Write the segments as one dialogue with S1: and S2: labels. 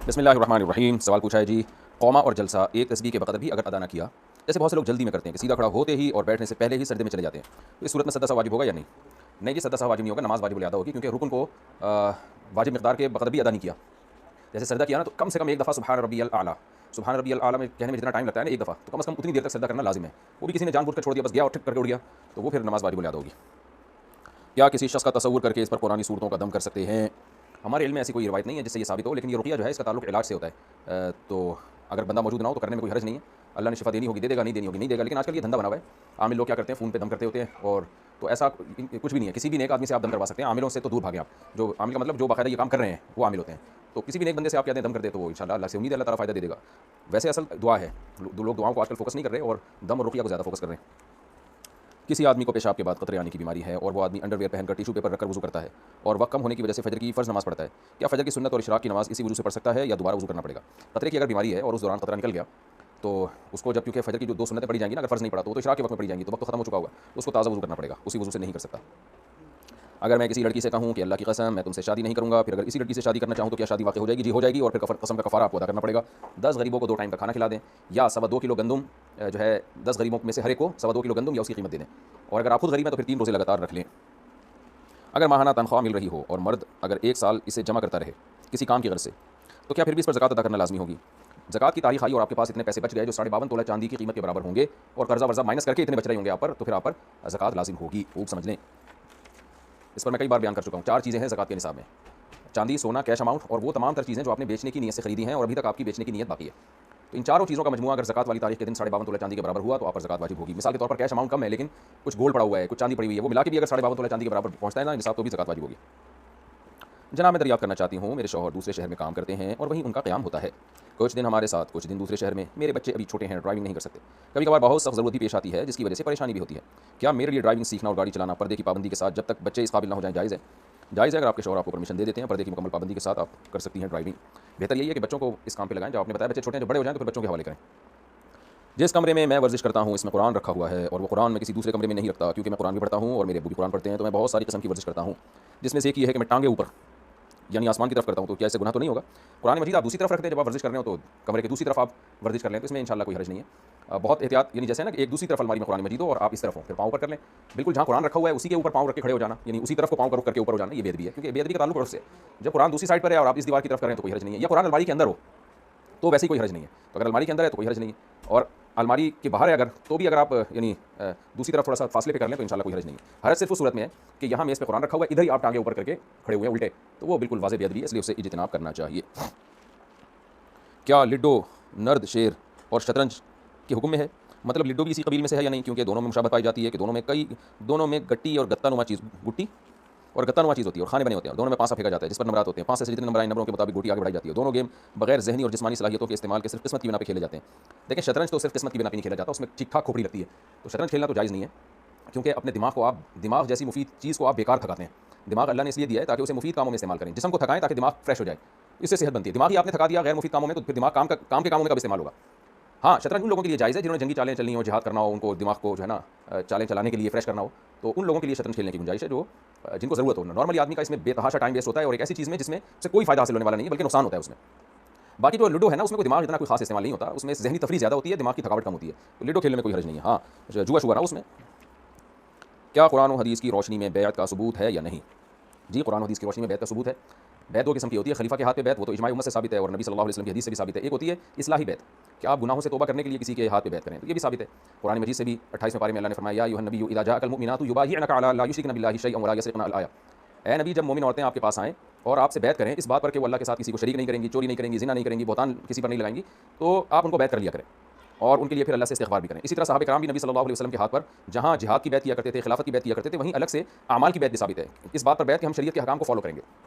S1: बिस्मिल्लाहिर्रहमानिर्रहीम। सवाल पूछा है जी, कौमा और जलसा एक तस्बीह के बक़दर भी अगर अदा ना किया, जैसे बहुत से लोग जल्दी में करते हैं कि सीधा खड़ा होते ही और बैठने से पहले ही सजदे में चले जाते हैं, तो इस सूरत में सजदा सा वाजिब होगा या नहीं? नहीं जी, सजदा सा वाजिब नहीं होगा, नमाज वाजिब अदा होगी, क्योंकि रुकन को वाजिब मिक़दार के बक़दर भी अदा नहीं किया। जैसे सजदा किया ना, तो कम से कम एक दफ़ा सुबहान रब्बियल आला, सुबहान रब्बियल आला में कहने में जितना टाइम लगता है ना एक दफ़ा, तो कम से कम उतनी देर तक सजदा करना लाजिम है। वो भी किसी ने जानबूझकर छोड़ दिया, बस गया और ठिक करके उड़ गया, तो वो फिर नमाज वाजिब अदा होगी। क्या किसी शख्स का तसव्वुर करके इस पर कुरानी सूरतों का दम कर सकते हैं? हमारे इल्म में ऐसी कोई रिवायत नहीं है जिससे ये साबित हो, लेकिन ये रुक़िया जो है इसका ताल्लुक़ इलाज से होता है। तो अगर बंदा मौजूद ना हो तो करने में कोई हर्ज नहीं है। अल्लाह ने शिफा देनी होगी दे देगा, नहीं देनी होगी नहीं देगा। लेकिन आजकल ये धंधा बना हुआ है, आमिल लोग क्या करते हैं, फ़ोन पे दम करते होते हैं, और तो ऐसा कुछ भी नहीं है। किसी भी नेक आदमी से आप दम करवा सकते हैं, आमिलों से तो दूर भागे आप। जो आमिल का मतलब जो बाकायदा ये काम कर रहे हैं वो आमिल होते हैं। तो किसी भी नेक बंदे से आप कहते हैं दम कर दे, तो वो इंशाअल्लाह अल्लाह से उम्मीद है अल्लाह ताला फ़ायदा दे देगा। वैसे असल दुआ है, लोग दुआओं को आजकल फोकस नहीं कर रहे और दम और रुक़िया को ज़्यादा फोकस कर रहे हैं। किसी आदमी को पेशाब के बाद कतरे आने की बीमारी है और वो आदमी अंडरवियर पहनकर टिशू पेपर रखकर वज़ू करता है और वक्त कम होने की वजह से फजर की फ़र्ज़ नमाज़ पढ़ता है। क्या फजर की सुन्नत और इशराक की नमाज़ इसी वज़ू से पढ़ सकता है या दोबारा वज़ू करना पड़ेगा? कतरे की अगर बीमारी है और उस दौरान कतरा निकल गया, तो उसको जब, क्योंकि फजर की जो दो सुन्नतें पढ़ी जाएंगी ना, अगर फ़र्ज़ नहीं पड़ा तो इशराक के वक्त में पढ़ी जाएंगी, तो वक्त तो खत्म हो चुका होगा, तो उसको ताज़ा वज़ू करना पड़ेगा, उसी वज़ू से नहीं कर सकता। अगर मैं किसी लड़की से कहूँ कि अल्लाह की कसम मैं तुमसे शादी नहीं करूँगा, फिर अगर इसी लड़की से शादी करना चाहूँ तो क्या शादी वाक़ई हो जाएगी? जी हो जाएगी, और फिर कसम का कफ़ारा आपको अदा करना पड़ेगा। 10 गरीबों को 2 टाइम का खाना खिला दें, या 2.25 किलो गंदम जो है 10 गरीबों में से हर एक को 2.25 किलो गंदम या उसकी कीमत दे दें। और अगर आप खुद गरीब हैं तो फिर 3 रोज़े लगातार रख लें। अगर माहाना तनख्वाह मिल रही हो और मर्द अगर 1 साल इसे जमा करता रहे किसी काम की गर्ज से, तो क्या फिर भी इस पर ज़कात अदा करना लाज़मी होगी? ज़कात की तारीख आई और आपके पास इतने पैसे बच गए जो 52.5 तोला चांदी की कीमत के बराबर होंगे, और कर्जा वर्जा माइनस करके इतने बच रहे होंगे आप पर, तो फिर आप पर ज़कात लाज़िम होगी। खूब समझ लें। इस पर मैं कई बार बयान कर चुका हूँ। 4 चीज़ें हैं ज़कात के निसाब में: चांदी, सोना, कैश अमाउंट और वो तमाम तर चीज़ें जो आपने बेचने की नीयत से खरीदी हैं और अभी तक आपकी बेचने की नीयत बाकी है। तो इन चारों चीज़ों का मजमुआ अगर ज़कात वाली तारीख के दिन 52.5 तोला चांदी के बराबर हुआ तो आप पर ज़कात वाजिब होगी। मिसाल के तौर पर कैश अमाउंट कम है लेकिन कुछ गोल्ड पड़ा हुआ है, कुछ चांदी पड़ी हुई है, वो मिला के भी अगर 52.5 तोला चांदी के बराबर पहुँचता है ना निसाब, तो भी ज़कात वाजिब होगी। जनाब, मैं दरियाफ्त करना चाहती हूँ, मेरे शौहर दूसरे शहर में काम करते हैं और वहीं उनका क़याम होता है। कुछ दिन हमारे साथ, कुछ दिन दूसरे शहर में। मेरे बच्चे अभी छोटे हैं, ड्राइविंग नहीं कर सकते। कभी कभार बहुत सख्त ज़रूरत भी पेश आती है जिसकी वजह से परेशानी भी होती है। क्या मेरे लिए ड्राइविंग सीखना और गाड़ी चलाना पर्दे की पाबंदी के साथ जब तक बच्चे इस काबिल ना हो जाएं जायज़ है? जायज़ है। अगर आपके शौहर आपको परमिशन दे देते हैं, पर्दे की मुकम्मल पाबंदी के साथ आप कर सकती हैं ड्राइविंग। बेहतर यही है कि बच्चों को इस काम पे लगाएं। जब आपने बताया बच्चे छोटे हैं, जब बड़े हो जाएं तो फिर बच्चों के हवाले करें। जिस कमरे में मैं वर्जिश करता हूँ इसमें कुरान रखा हुआ है और वो कुरान मैं किसी दूसरे कमरे में नहीं रखता, क्योंकि मैं कुरान भी पढ़ता हूँ और मेरे अब्बू भी कुरान पढ़ते हैं, तो मैं बहुत सारी किस्म की वर्जिश करता हूँ, जिसमें से एक ये है कि मैं टांगे ऊपर यानी आसमान की तरफ करता हूँ। तो क्या इससे गुनाह तो नहीं होगा? कुरान मजीद आप दूसरी तरफ रखते हैं, जब आप वर्जिश कर रहे हो तो कमरे की दूसरी तरफ आप वर्जिश कर लें, तो इसमें इंशाल्लाह कोई हर्ज नहीं है। बहुत एहतियात, यानी जैसे ना कि एक दूसरी तरफ अलमारी में कुरान मजीद हो और आप इस तरफ हो, फिर पाँव ऊपर कर लें। बिल्कुल जहाँ कुरान रखा हुआ है उसी के ऊपर पाँव रख के खड़े हो जाना, यानी उसी तरफ को पाँव करके ऊपर हो जाना, ये बेदबी है, क्योंकि बेदबी का ताल्लुक उर्फ से। जब कुरान दूसरी साइड पर है और आप इस दीवार की तरफ करें तो कोई हर्ज नहीं है, या कुरान अलमारी के अंदर हो तो वैसे ही कोई हर्ज नहीं है। तो अगर अलमारी के अंदर है तो कोई हर्ज नहीं है, और अलमारी के बाहर है अगर, तो भी अगर आप यानी दूसरी तरफ थोड़ा सा फासले पे कर लें तो इंशाल्लाह कोई हर्ज नहीं है। हर्ज सिर्फ उस सूरत में है कि यहाँ मेज़ पे कुरान रखा हुआ है, इधर ही आप टांगे ऊपर करके खड़े हुए हैं उल्टे, तो वो बिल्कुल वाज़ेह बेअदबी है, इसलिए उससे इज्तिनाब करना चाहिए। क्या लिडो, नर्द, शेर और शतरंज के हुक्म में है? मतलब लिडो भी इसी कबील में से है या नहीं? क्योंकि दोनों में मुशाबहत पाई जाती है कि दोनों में गट्टी और गत्ता नुमा चीज़, गुट्टी और गत्ता नुमा चीज़ होती है और खाने बने होते हैं, और दोनों में पासा फेंका जाता है जिस पर नंबरात होते हैं। 5 से जितने नंबर आए नंबरों के मुताबिक गोटी आगे बढ़ाई जाती है। दोनों गेम बगैर ज़हनी और जिस्मानी सलाहियतों के इस्तेमाल के सिर्फ किस्मत की बिना पे खेले जाते हैं। देखिए, शतरंज तो सिर्फ किस्मत की बिना पे नहीं खेला जाता, उसमें ठीक ठाक खोपड़ी लगती है, तो शतरंज खेलना तो जायज़ नहीं है, क्योंकि अपने दिमाग जैसी मुफीद चीज़ को आप बेकार थकाते हैं। दिमाग अल्लाह ने इसलिए दिया है ताकि उसे मुफीद कामों में इस्तेमाल करें, जिस्म को थकाएं ताकि दिमाग फ्रेश हो जाए, इससे सेहत बनती है। दिमाग ही आपने थका दिया गैर मुफीद कामों में, तो फिर दिमाग काम के कामों में कब इस्तेमाल होगा? हाँ, शतरंज उन लोगों के लिए जायज़ है जिन्होंने जंगी चालें चलनी हो, जिहाद करना हो, उनको दिमाग को जो है ना चालें चलाने के लिए फ्रेश करना हो, तो उन लोगों के लिए शतरंज खेलने की गुंजाइश है, जो जिनको ज़रूरत हो। नॉर्मली आदमी का इसमें बेतहाशा टाइम वेस्ट होता है और एक ऐसी चीज़ में जिसमें से कोई फ़ायदा हासिल होने वाला नहीं है, बल्कि नुकसान होता है उसमें। बाकी जो लूडो है ना, उसमें कोई दिमाग इतना कोई खास इस्तेमाल नहीं होता, उसमें ज़हनी तफरीह ज़्यादा होती है, दिमाग की थकावट कम होती है, तो लूडो खेलने में कोई हर्ज नहीं है। हाँ, जुआ शुआ ना उसमें। क्या कुरान और हदीस की रोशनी में बैत का सबूत है या नहीं? जी, कुरान और हदीस की रोशनी में बैत का सबूत है। बैत 2 किस्म की होती है। खलीफा के हाथ पे बैत, वो तो इजमाई उम्मत से साबित है और नबी सल्लल्लाहु अलैहि वसल्लम की हदीस से भी साबित है। एक होती है इस्लाही बैत, कि आप गुनाहों से तौबा करने के लिए किसी के हाथ पे बैत करें, तो ये भी साबित है। कुरान मजीद से भी 28वें पारे में अल्लाह ने फरमाया, या अय्युहन नबिय्यु इज़ा जाअकल मुमिनातु युबायिअनका अला अल्ला युशरिकन बिल्लाहि शैअन वला यसरिकन अल आया। ए नबी, जब मोमिन औरतें आपके पास आएँ और आपसे बैत करें इस बात पर कि वो अल्लाह के साथ किसी को शरीक नहीं करेंगी, चोरी नहीं करेंगी, ज़िना नहीं करेंगी, बहतान किसी पर नहीं लगाएंगी, तो आप उनको बैत कर लिया करें और उनके लिए फिर अल्लाह से इस्तिग़फ़ार भी करें। इसी तरह सहाबा किराम भी नबी सल्लल्लाहु अलैहि वसल्लम के हाथ पर जहाँ जिहाद की बैत किया करते थे, खिलाफत की बैत किया करते थे, वहीं अलग से अमाल की बैत भी साबित है। इस बात पर बैत कि हम शरीयत के अहकाम को फॉलो करेंगे,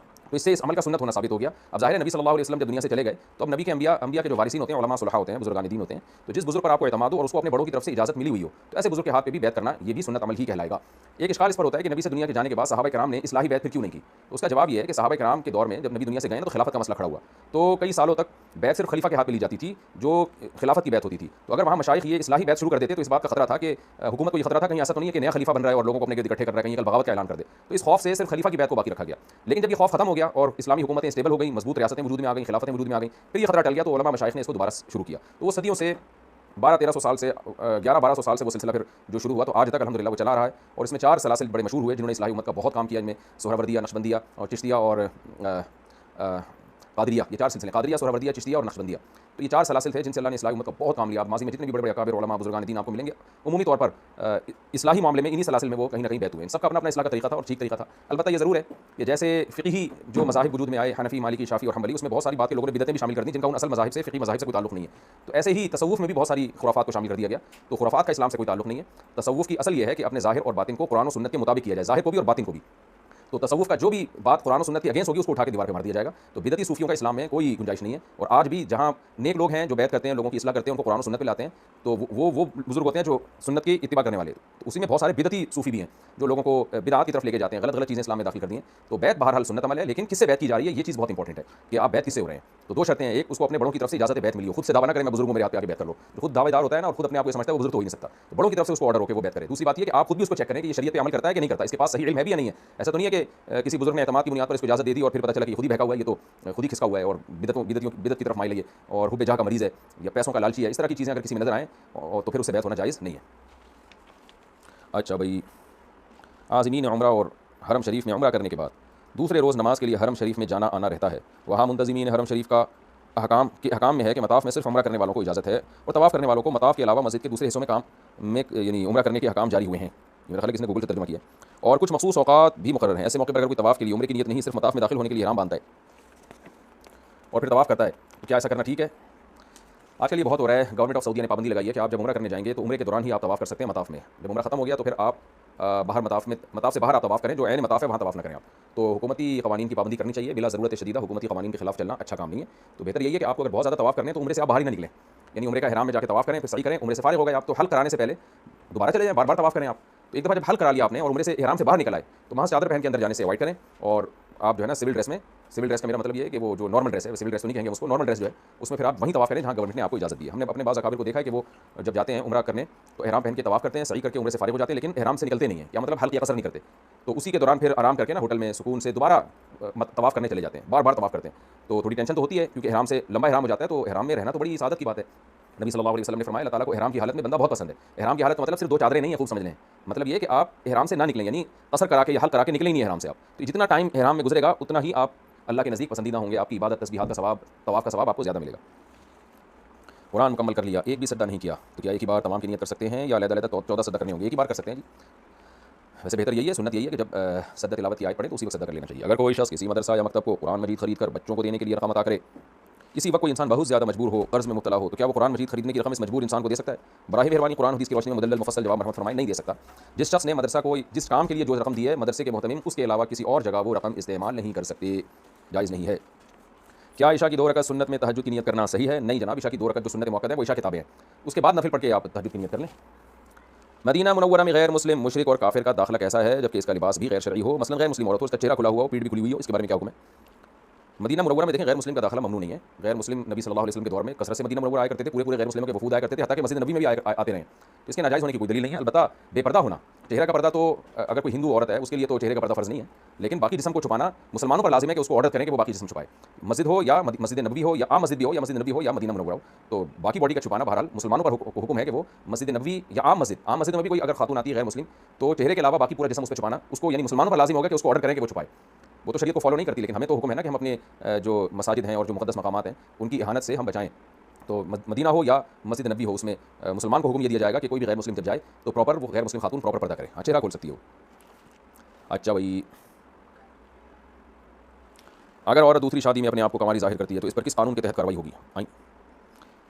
S1: तो इससे इस अमल का सुन्नत होना साबित हो गया। अब ज़ाहिर है नबी सल्लल्लाहु अलैहि वसल्लम जब दुनिया से चले गए तो अब नबी के अंबिया के जो वारिसीन होते हैं, उलमा सुलहा होते हैं, बुजुर्गान दीन होते हैं, तो जिस बुजुर्ग पर आपको एतमाद हो और उसको अपने बड़ों की तरफ से इजाज़त मिली हुई हो, तो ऐसे बुजुर्ग के हाथ पे भी बैत करना ये भी सुन्नत अमल ही कहलाएगा। एक इश्काल इस पर होता है कि नबी से दुनिया के जाने के बाद सहाबा किराम ने इस्लाही बैत फिर क्यों नहीं की? तो उसका जवाब ये है कि सहाबा किराम के दौर में जब नबी दुनिया से गए ना, तो खिलाफत का मसला खड़ा हुआ, तो कई सालों तक बैत सिर्फ खलीफा के हाथ में ली जाती थी जो खिलाफत की बैत होती थी। तो अगर वहाँ मशाइख ये इस्लाही बैत शुरू कर देते तो इस बात का खतरा था कि हुकूमत को ये खतरा था कहीं ऐसा तो नहीं है कि नया खलीफा बन रहा है और लोगों को अपने गिर्द इकट्ठे कर रहा है, कहीं कल बगावत का ऐलान कर दे। तो इस खौफ से सिर्फ खलीफा की बैत को बाकी रखा गया। लेकिन जब ये खौफ खत्म हो गया और इस्लामी हुकूमतें स्टेबल हो गई, मजबूत रियासतें वजूद में आ गई, खिलाफतें वजूद में आ गई, फिर ये खतरा टल गया, तो उलमा मशाइख ने इसको दोबारा शुरू किया। तो वो सदियों से 1200-1300 साल से 1100-1200 साल से वो सिलसिला फिर जो शुरू हुआ तो आज तक अल्हम्दुलिल्लाह वो चला रहा है। और इसमें 4 सलासिल बड़े मशहूर हुए जिन्होंने इस्लाही उम्मत का बहुत काम किया। इनमें सोहरावर्दिया, नक्शबंदिया और चिश्तिया और कादरिया, ये 4 सिलसिले, कादरिया, सोहरावर्दिया, चिश्तिया और नक्शबंदिया। तो ये 4 सलासिल थे जिनसे अल्लाह ने इस्लाही उम्मत का बहुत काम लिया। आप माज़ी में जितने भी बड़े बड़े अकाबिर उलमा बुजुर्गान दीन आपको मिलेंगे, उमूमी तौर पर इस्लाही मामले में इन्हीं सलासिल में वो कहीं ना कहीं बैत हुए हैं। सबका अपना अपना इस्लाह का तरीका था और ठीक तरीका था। अलबत्ता ये ज़रूर है कि जैसे फ़िक़ही जो मज़ाहिब वजूद में आए, हनफी, मालिकी, शाफ़ी और हम्बली, उसमें बहुत सारी बातें लोगों ने बिदअतें भी शामिल कर दी जिनका उन असल मज़ाहिब से, फ़िक़ही मज़ाहिब से कोई ताल्लुक़ नहीं है। तो ऐसे ही तसव्वुफ़ में भी बहुत सारी खुराफात को शामिल कर दिया गया। तो खुराफात का इस्लाम से कोई ताल्लुक़ नहीं है। तसव्वुफ़ की असल ये है कि अपने ज़ाहिर और बातिन को कुरान और सुन्नत के मुताबिक किया जाए, ज़ाहिर को भी और बातिन को भी। तो तसव्वुफ़ का जो भी बात कुरान और सुन्नत के अगेंस्ट होगी उसको उठा के दीवार पे मार दिया जाएगा। तो बिदअती सूफियों का इस्लाम में कोई गुंजाइश नहीं है। और आज भी जहाँ नेक लोग हैं जो बैत करते हैं, लोगों की इस्लाह करते हैं, उनको कुरान और सुन्नत पे लाते हैं, तो वो बुजुर्ग होते हैं जो सुन्नत की इत्तिबा करने वाले। तो उसी में बहुत सारे बिदअती सूफी भी हैं जो लोगों को बिदअत की तरफ लेके जाते हैं, गलत गलत चीज़ें इस्लाम में दाखिल कर दी हैं। तो बैत बहरहाल सुन्नत अमल है, लेकिन किससे बैत की जा रही है ये चीज़ बहुत इंपॉर्टेंट है कि आप बैत किससे हो रहे हैं। तो 2 शर्तें हैं, एक उसको अपने बड़ों की तरफ से इजाज़त बैत मिली हो, खुद से दावा ना करें मैं बुजुर्गों मेरे हाथ पे आके बैत कर लो। तो खुद दावेदार होता है ना और खुद अपने आप को समझता है वो बुजुर्ग तो हो ही नहीं सकता, तो बड़ों की तरफ से उसको ऑर्डर हो के वो बैत करे। दूसरी बात ये कि आप खुद भी उसको चेक करें कि ये शरीयत पे अमल करता है कि नहीं करता, इसके पास सही इल्म है भी या नहीं है। ऐसा तो नहीं है कि किसी बुजुर्ग ने एतमाद की बुनियाद पर इसको इजाज़त दे दी और फिर पता चला कि खुद ही बहका हुआ है, ये तो खुद ही खिसका हुआ है और बिदत की तरफ माइल है ये, और हुब्बे जाह का मरीज़ है या पैसों का लालची है। इस तरह की चीज़ें अगर किसी में नजर आएँ तो फिर उससे बैत होना जायज़ नहीं है। अच्छा भाई, आज़मीन उम्रा और हरम शरीफ में उम्रा करने के बाद दूसरे रोज़ नमाज के लिए हरम शरीफ में जाना आना रहता है। वहाँ मुंतज़िमीन हरम शरीफ का हकाम में है कि मताफ़ में सिर्फ उम्रा करने वालों को इजाज़त है और तवाफ़ करने वालों को मताफ़ के अलावा मस्जिद के दूसरे हिस्सों में काम में यानी उम्रा करने के हकाम जारी हुए हैं। मेरा ख्याल है किसने गूगल से तर्जुमा किया। और कुछ मखसूस औक़ात भी मुकर्रर हैं। ऐसे मौके पर अगर कोई तवाफ़ के लिए उम्रे की नीयत नहीं, सिर्फ मताफ़ में दाखिल होने के लिए ihराम बांधता है और फिर तवाफ़ करता है, तो क्या ऐसा करना ठीक है? आजकल ये बहुत हो रहा है। गवर्नमेंट ऑफ सऊदीया ने पाबंदी लगाई है कि आप जब उम्रा करने जाएंगे तो उम्रे के दौरान ही आप तवाफ़ कर सकते हैं मताफ़ में। जब उम्रा खत्म हो गया तो फिर आप बाहर मताफ़ से बाहर आप तवाफ़ करें, जो ऐन मताफ़ है वहाँ तवाफ़ न करें आप। तो हुकूमती क़वानीन की पाबंदी करनी चाहिए। बिला ज़रूरत शदीदा हुकूमती क़वानीन के खिलाफ चलना अच्छा काम नहीं है। तो बेहतर यही है कि आपको अगर बहुत ज़्यादा तवाफ़ करने तो उम्रे से आप बाहर ही ना निकलें, यानी उम्रे का ihराम में जाकर तवाफ़ करें, फिर सही करें, उम्रे से फारिग हो गए आप तो हल कराने से पहले दोबारा चले जाएँ, बार बार तवाफ़ करें आप। तो एक दफ़ा जब हल करा लिया आपने और उम्रे से ihराम से बाहर निकल आए तो वहाँ से चादर पहन के अंदर जाने से अवॉइड करें। और आप जो है ना सिविल ड्रेस का मेरा मतलब ये है कि वो जो नॉर्मल ड्रेस है, सिविल ड्रेस तो नहीं कहेंगे उसको, नॉर्मल ड्रेस जो है उसमें फिर आप वहीं तवाफ़ करें जहाँ गवर्नमेंट ने आपको इजाज़त दी है। हमने अपने बाज़ अकाबिर को देखा है कि वो जब जाते हैं उम्रा करने तो ihराम पहन के तवाफ़ करते हैं, सही करके उम्रे से फारिग हो जाते हैं, लेकिन ihराम से निकलते नहीं हैं, या मतलब हल्की कसर नहीं करते। तो उसी के दौरान फिर आराम करके ना होटल में सुकून से दोबारा तवाफ़ करने चले जाते हैं, बार बार तवाफ़ करते हैं। तो थोड़ी टेंशन तो होती है क्योंकि ihराम से लंबा ihराम हो जाता है, तो ihराम में रहना तो बड़ी सादत की बात है। नबी सल्लल्लाहु अलैहि वसल्लम ने फरमाया अल्लाह ताला को ihराम की हालत में बंदा बहुत पसंद है। ihराम की हालत का मतलब सिर्फ 2 चादरें नहीं है, खूब समझ लें। मतलब ये है कि आप ihराम से ना निकलें, यानी कसर करा के या हल करा के निकले ही नहीं ihराम से आप। तो जितना टाइम ihराम में गुजरेगा उतना ही आप अल्लाह के नज़दीक पसंदीदा होंगे, आपकी इबादत, तस्बीहात का सवाब, तवाफ़ का सवाब आपको ज़्यादा मिलेगा। कुरान मुकम्मल कर लिया, एक भी सद्दा नहीं किया, तो क्या एक ही बार तमाम की नियत कर सकते हैं या अलग-अलग 14 सद्दा करने होंगे? एक ही बार कर सकते हैं जी। वैसे बेहतर यही है, सुन्नत यही है कि जब सद्दा तिलावत की आयत पढ़े तो उसी वक्त सद्दा कर लेना चाहिए। अगर कोई शख्स किसी मदरसा या मकतब को कुरान मजीद खरीद कर बच्चों को देने के लिए रकम अता करे, इसी वक्त कोई इंसान बहुत ज़्यादा मजबूर हो, कर्ज़ में मुब्तला हो, तो क्या वो कुरान मजीद खरीदने की रकम इस मजबूर इंसान को दे सकता है? बराह मेहरबानी कुरान हदीस की रोशनी में मुदल्लल मुफस्सल जवाब मरहमत फरमाएं, नहीं दे सकता। जिस शख्स ने मदरसा को जिस काम के लिए जो रकम दी है मदरसे के मोहतमिम, उसके अलावा किसी और जगह वो रकम इस्तेमाल नहीं कर सकते, जायज़ नहीं है। क्या इशा की 2 रकात सुन्नत में तहज्जुद की नियत करना सही है? नहीं जनाब, इशा की 2 रकात जो सुन्नत मौक़त है वो इशा के ताबे है, उसके बाद नफिल पढ़ के आप तहज्जुद की नियत कर लें। मदीना मुनव्वरा में गैर मुस्लिम मुशरिक और काफिर का दाखिला कैसा है जबकि इसका लिबास भी गैर शरई हो? मसलन गैर मुस्लिम औरत हो, उसका चेहरा खुला हुआ हो, पीठ भी खुली हुई हो, इसके बारे में क्या हुक्म है? मदीना मुनव्वरा में देखें गैर मुस्लिम का दाखिला ममनू नहीं है। गैर मुस्लिम नबी सल्लल्लाहु अलैहि वसल्लम के दौर में कसरत से मदीना मुनव्वरा आया करते थे, पूरे गैर मुस्लिमों के वफूद आया करते थे, हत्ता कि मस्जिद नबी में भी आते रहे। तो इसके नाजायज़ होने की कोई दलील नहीं है। अलबत्ता बेपर्दा होना, चेहरा का पर्दा तो अगर कोई हिंदू औरत है उसके लिए तो चेहरे का पर्दा फ़र्ज़ नहीं है, लेकिन बाकी जिस्म को छुपाना मुसलमानों पर लाजिम है कि उसको ऑर्डर करें कि वो बाकी जिस्म छुपाए। मस्जिद हो या मस्जिद नबी हो या आम मस्जिद भी हो, या मस्जिद नबी हो या मदीना मुनव्वरा हो, तो बाकी बॉडी का छुपाना बहरहाल मुसलमानों पर हुक्म है कि वो मस्जिद नबी या आम मस्जिद में भी कोई अगर खातून आती है गैर मुस्लिम, तो चेहरे के अलावा बाकी पूरा जिस्म उस पर छुपाना उसको, यानी मुसलमानों पर लाजिम होगा कि उसको ऑर्डर करें कि वो छुपाए। वो तो शरीयत को फॉलो नहीं करती, लेकिन हमें तो हुक्म है ना कि हम अपने जो मसाजिद हैं और जो मुक़द्दस मकामात हैं उनकी इहानत से हम बचाएं। तो मदीना हो या मस्जिद नबी हो, उसमें मुसलमान को हुक्म ये दिया जाएगा कि कोई भी गैर मुस्लिम जब जाए तो प्रॉपर वो गैर मुस्लिम खातून प्रॉपर पर्दा करे, चेहरा खोल सकती हो। अच्छा भाई, अगर औरत दूसरी शादी में अपने आप को कंवारी ज़ाहिर करती है तो इस पर किस कानून के तहत कार्रवाई होगी?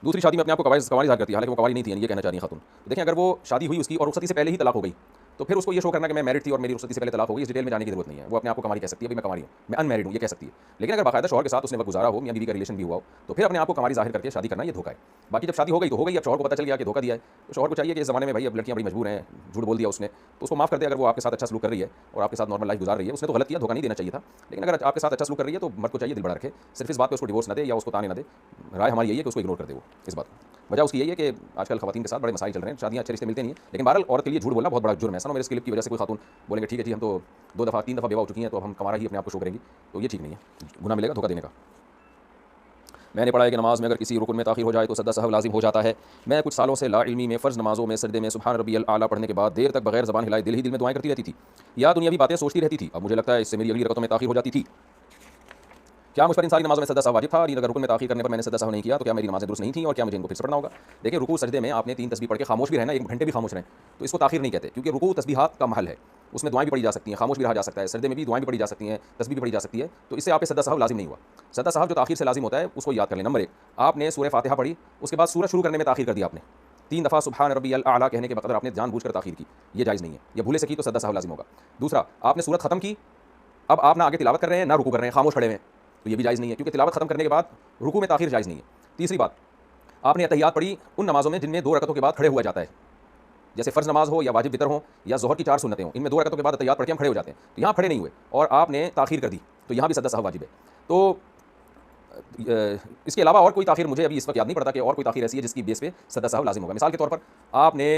S1: दूसरी शादी में अपने आप को कंवारी ज़ाहिर करती है, हालांकि वो कंवारी नहीं थी, ये कहना चाह रही है खातून। देखिए, अगर वो शादी हुई उसकी और रुखसती से पहले ही तलाक हो गई तो फिर उसको ये शो करना कि मैं मैरिड थी और मेरी रुखसती से पहले तलाक हो गई, इस डिटेल में जाने की जरूरत नहीं है। वो अपने आप को कंवारी कह सकती है, भाई मैं कंवारी हूँ, मैं अनमैरिड हूँ, ये कह सकती है। लेकिन अगर बाकायदा शौहर के साथ उसने वक्त गुजारा हो, मियां बीवी का रिलेशन भी हुआ हो, तो फिर अपने आप को कंवारी ज़ाहिर करके शादी करना ये धोखा है। बाकी जब शादी हो गई तो हो गई, अब शौहर को पता चल गया कि धोखा दिया है, तो शौहर को चाहिए कि इस ज़माने में भाई अब लड़कियाँ बड़ी मजबूर हैं, झूठ बोल दिया उसने, तो उसको माफ़ कर दे। अगर वो आपके साथ अच्छा सलूक कर रही है और आपके साथ नॉर्मल लाइफ गुजार रही है, उसने तो गलत किया, धोखा नहीं देना चाहिए था। लेकिन अगर आपके साथ अच्छा सलूक कर रही है तो मर्द को चाहिए दिल बड़ा रखे, सिर्फ इस बात पर उसको डिवोर्स न दे या उसको ताने न दे, राय हमारी यही है कि उसको इग्नोर कर दे वो इस बात को। वजह उसकी यही है कि आजकल खवातीन के साथ बड़े मसाइल चल रहे हैं, शादियाँ अच्छे रिश्ते मिलते नहीं है। लेकिन बहरहाल औरत के लिए झूठ बोलना बहुत बड़ा जुर्म है। ऐसा ना मेरे इस क्लिप की वजह से कोई खातून बोलेंगे ठीक है जी हम तो 2 दफ़ा 3 दफ़ा बेवा हो चुकी हैं तो अब हम कमारा ही अपने आप को शो करेंगी, तो ये ठीक नहीं है, गुनाह मिलेगा धोखा देने का। मैंने पढ़ा है कि नमाज में अगर किसी रुकन में ताख़ीर हो जाए तो सद्दा सहव लाजिम हो जाता है। मैं कुछ सालों से लाइल्मी में फ़र्ज़ नमाज़ों में सजदे में सुबहान रब्बियल आला पढ़ने के बाद देर तक बगैर ज़बान हिलाए दिल ही दिल में दुआएं करती रहती थी या दुनियावी बातें सोचती रहती थी। अब मुझे लगता है इससे मेरी अगली रकतों में ताख़ीर हो जाती थी। क्या मुझ पर इन सारी नमाज़ों में सद्दा सहव वाजिब था? अगर रुकन में ताख़ीर करने पर मैंने सद्दा सहव नहीं किया तो क्या मेरी नमाज़ें दुरुस्त नहीं थी और क्या मुझे इनको फिर से पढ़ना होगा? देखिए, रुकू सजदे में आपने 3 तस्बीह पढ़ के खामोश भी रहना, 1 घंटे भी खामोश रहें तो इसको ताख़ीर नहीं कहते, क्योंकि रुकू तस्बीहात का महल है। उसमें दुआएं भी पढ़ी जा सकती हैं, खामोश भी रहा जा सकता है, सजदे में भी दुआएं भी पढ़ी जा सकती हैं, तस्बीह भी पढ़ी जा सकती है, तो इससे आप पे सद्दा सहव लाजिम नहीं हुआ। सद्दा सहव जो ताख़ीर से लाजिम होता है उसको याद कर लें। नंबर 1, आपने सूरह फातिहा पढ़ी, उसके बाद सूरत शुरू करने में ताख़ीर कर दी आपने, 3 दफ़ा सुबहान रब्बियल आला कहने के बक़दर आपने जानबूझकर ताख़ीर की, ये जायज़ नहीं है। ये भूले से की तो सद्दा सहव लाजिम होगा। दूसरा, आपने सूरत ख़त्म की, अब आप ना आगे तिलावत कर रहे हैं ना रुकू कर रहे हैं, खामोश खड़े हुए हैं, तो ये भी जायज़ नहीं है, क्योंकि तिलावत ख़त्म करने के बाद रुकू में ताख़ीर जायज़ नहीं है। तीसरी बात, आपने अतहियात पढ़ी उन नमाज़ों में जिनमें 2 रकतों के बाद खड़े हुआ जाता है, जैसे फ़र्ज़ नमाज़ हो या वाजिब वितर हो या ज़ोहर की 4 सुन्नतें हों, इनमें 2 रकतों के बाद अतहियात पढ़ के हम खड़े हो जाते हैं, तो यहाँ खड़े नहीं हुए और आपने ताख़ीर कर दी, तो यहाँ भी सद्दा सहव वाजिब है। तो इसके अलावा और कोई ताख़ीर मुझे अभी इस वक्त याद नहीं पड़ता कि और कोई ताख़ीर ऐसी है जिसकी बेस पे सद्दा सहव लाजिम होगा। मिसाल के तौर पर आपने